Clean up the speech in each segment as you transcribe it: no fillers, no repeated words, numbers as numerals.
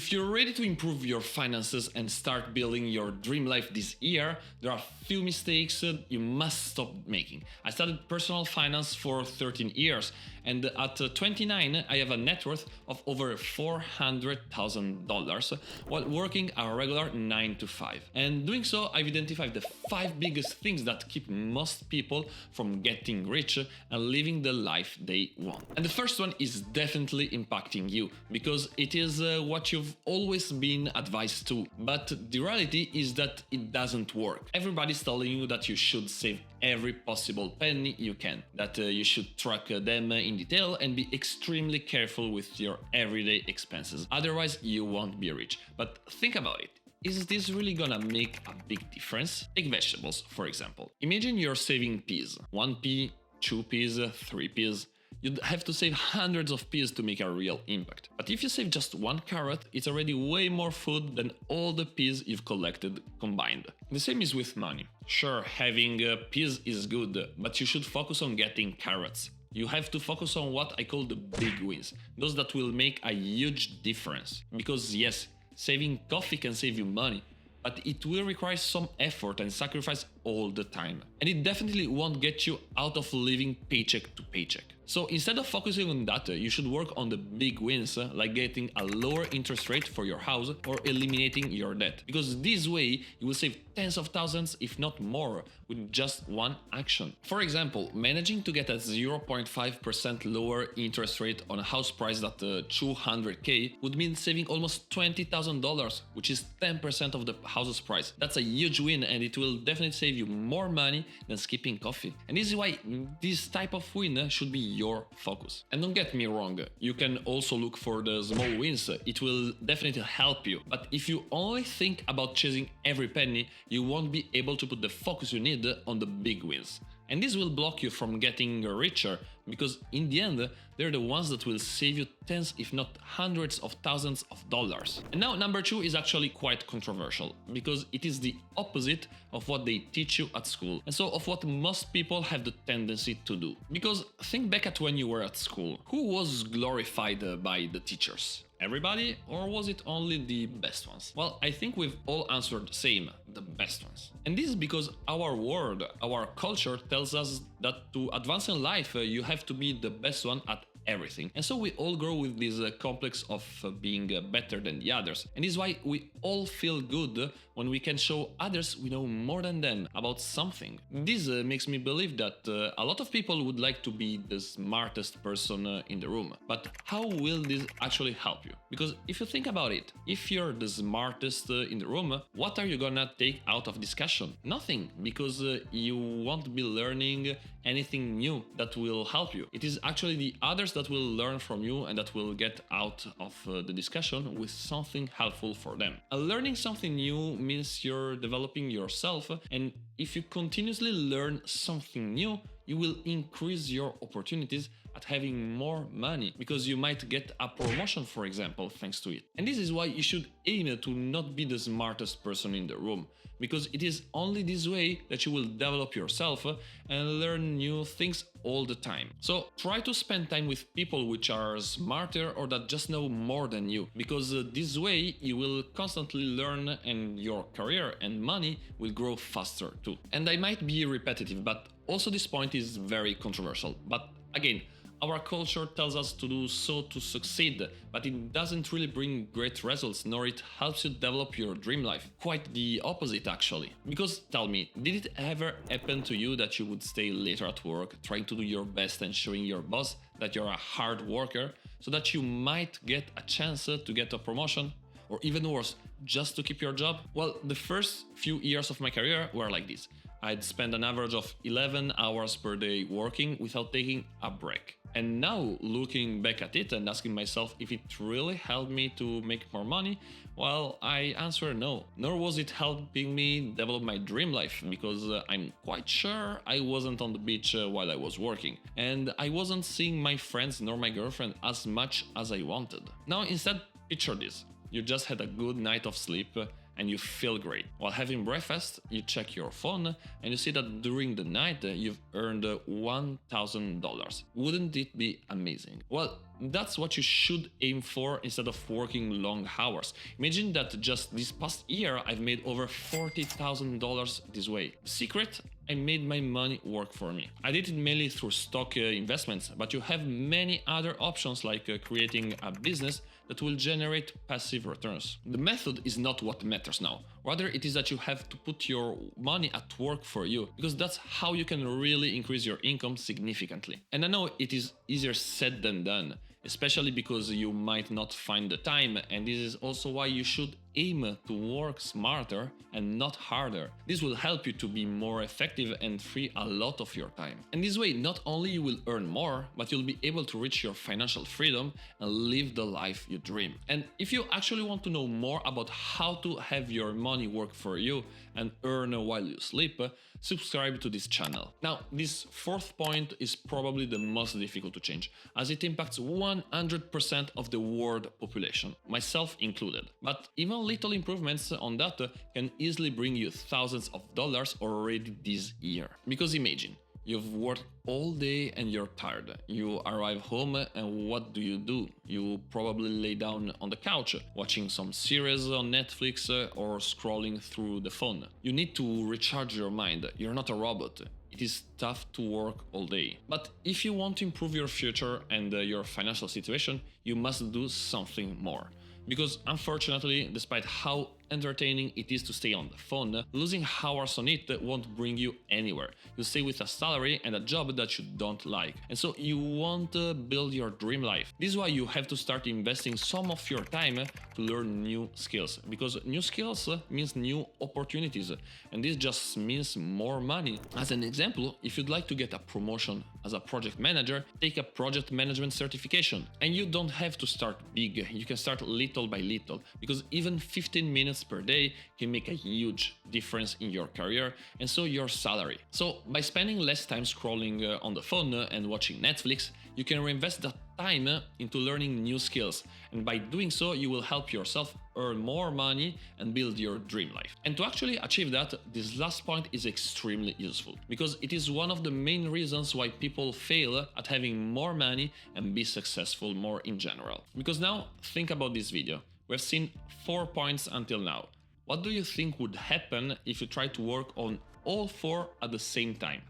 If you're ready to improve your finances and start building your dream life this year, there are few mistakes you must stop making. I studied personal finance for 13 years, and at 29 I have a net worth of over $400,000 while working a regular 9 to 5. And doing so, I've identified the 5 biggest things that keep most people from getting rich and living the life they want. And the first one is definitely impacting you, because it is what you've always been advised to. But the reality is that it doesn't work. Everybody's telling you that you should save every possible penny you can, that you should track them in detail and be extremely careful with your everyday expenses. Otherwise, you won't be rich. But think about it. Is this really gonna make a big difference? Take vegetables, for example. Imagine you're saving peas. 1 pea, 2 peas, 3 peas. You'd have to save hundreds of peas to make a real impact. But if you save just 1 carrot, it's already way more food than all the peas you've collected combined. The same is with money. Sure, having peas is good, but you should focus on getting carrots. You have to focus on what I call the big wins, those that will make a huge difference. Because yes, saving coffee can save you money, but it will require some effort and sacrifice all the time. And it definitely won't get you out of living paycheck to paycheck. So instead of focusing on that, you should work on the big wins, like getting a lower interest rate for your house or eliminating your debt. Because this way, you will save tens of thousands, if not more, with just one action. For example, managing to get a 0.5% lower interest rate on a house priced at $200K would mean saving almost $20,000, which is 10% of the house's price. That's a huge win, and it will definitely save you more money than skipping coffee. And this is why this type of win should be your focus. And don't get me wrong, you can also look for the small wins, it will definitely help you. But if you only think about chasing every penny, you won't be able to put the focus you need on the big wins. And this will block you from getting richer, because in the end, they're the ones that will save you tens, if not hundreds of thousands of dollars. And now number 2 is actually quite controversial, because it is the opposite of what they teach you at school, and so of what most people have the tendency to do. Because think back at when you were at school. Who was glorified by the teachers? Everybody, or was it only the best ones? Well, I think we've all answered the same, the best ones. And this is because our world, our culture tells us that to advance in life, you have to be the best one at everything. And so we all grow with this complex of being better than the others. And this is why we all feel good when we can show others we know more than them about something. This makes me believe that a lot of people would like to be the smartest person in the room. But how will this actually help you? Because if you think about it, if you're the smartest in the room, what are you gonna take out of discussion? Nothing, because you won't be learning anything new that will help you. It is actually the others that will learn from you and that will get out of the discussion with something helpful for them. Learning something new means you're developing yourself, and if you continuously learn something new, you will increase your opportunities at having more money, because you might get a promotion, for example, thanks to it. And this is why you should aim to not be the smartest person in the room, because it is only this way that you will develop yourself and learn new things all the time. So try to spend time with people which are smarter or that just know more than you, because this way you will constantly learn and your career and money will grow faster too. And I might be repetitive, but also this point is very controversial. But again, our culture tells us to do so to succeed, but it doesn't really bring great results, nor it helps you develop your dream life. Quite the opposite, actually. Because tell me, did it ever happen to you that you would stay later at work, trying to do your best and showing your boss that you're a hard worker, so that you might get a chance to get a promotion? Or even worse, just to keep your job? Well, the first few years of my career were like this. I'd spend an average of 11 hours per day working without taking a break. And now, looking back at it and asking myself if it really helped me to make more money, well, I answer no. Nor was it helping me develop my dream life, because I'm quite sure I wasn't on the beach while I was working. And I wasn't seeing my friends nor my girlfriend as much as I wanted. Now, instead, picture this. You just had a good night of sleep and you feel great. While having breakfast, you check your phone and you see that during the night you've earned $1,000. Wouldn't it be amazing? Well, that's what you should aim for instead of working long hours. Imagine that just this past year I've made over $40,000 this way. The secret? I made my money work for me. I did it mainly through stock investments, but you have many other options like creating a business that will generate passive returns. The method is not what matters now. Rather, it is that you have to put your money at work for you, because that's how you can really increase your income significantly. And I know it is easier said than done, especially because you might not find the time, and this is also why you should aim to work smarter and not harder. This will help you to be more effective and free a lot of your time. And this way, not only you will earn more, but you'll be able to reach your financial freedom and live the life you dream. And if you actually want to know more about how to have your money work for you and earn while you sleep, subscribe to this channel. Now, this fourth point is probably the most difficult to change, as it impacts 100% of the world population, myself included. But even little improvements on that can easily bring you thousands of dollars already this year. Because imagine, you've worked all day and you're tired. You arrive home and what do? You probably lay down on the couch, watching some series on Netflix or scrolling through the phone. You need to recharge your mind. You're not a robot. It is tough to work all day. But if you want to improve your future and your financial situation, you must do something more. Because unfortunately, despite how entertaining it is to stay on the phone, losing hours on it won't bring you anywhere. You stay with a salary and a job that you don't like. And so you won't build your dream life. This is why you have to start investing some of your time to learn new skills. Because new skills means new opportunities. And this just means more money. As an example, if you'd like to get a promotion as a project manager, take a project management certification. And you don't have to start big. You can start little by little. Because even 15 minutes per day can make a huge difference in your career and so your salary. So by spending less time scrolling on the phone and watching Netflix, you can reinvest that time into learning new skills, and by doing so you will help yourself earn more money and build your dream life. And to actually achieve that, this last point is extremely useful, because it is one of the main reasons why people fail at having more money and be successful more in general. Because now think about this video. We've seen 4 points until now. What do you think would happen if you try to work on all 4 at the same time?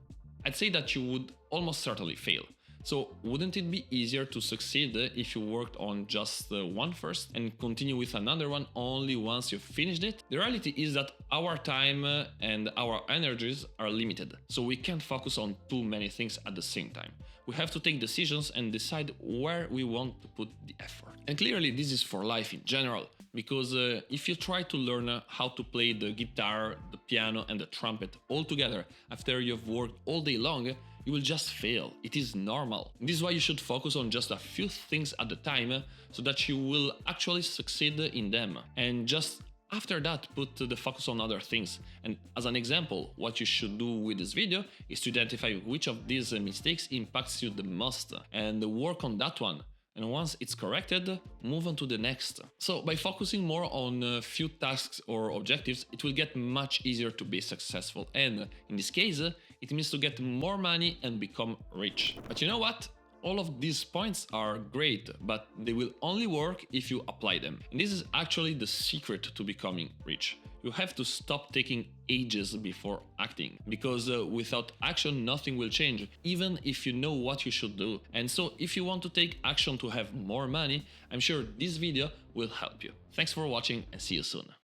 I'd say that you would almost certainly fail. So wouldn't it be easier to succeed if you worked on just one first and continue with another one only once you've finished it? The reality is that our time and our energies are limited, so we can't focus on too many things at the same time. We have to take decisions and decide where we want to put the effort. And clearly this is for life in general, because if you try to learn how to play the guitar, the piano and the trumpet all together after you've worked all day long, you will just fail. It is normal. This is why you should focus on just a few things at a time so that you will actually succeed in them. And just after that, put the focus on other things. And as an example, what you should do with this video is to identify which of these mistakes impacts you the most and work on that one. And once it's corrected, move on to the next. So by focusing more on a few tasks or objectives, it will get much easier to be successful. And in this case, it means to get more money and become rich. But you know what? All of these points are great, but they will only work if you apply them. And this is actually the secret to becoming rich. You have to stop taking ages before acting, because without action nothing will change, even if you know what you should do. And so if you want to take action to have more money, I'm sure this video will help you. Thanks for watching and see you soon.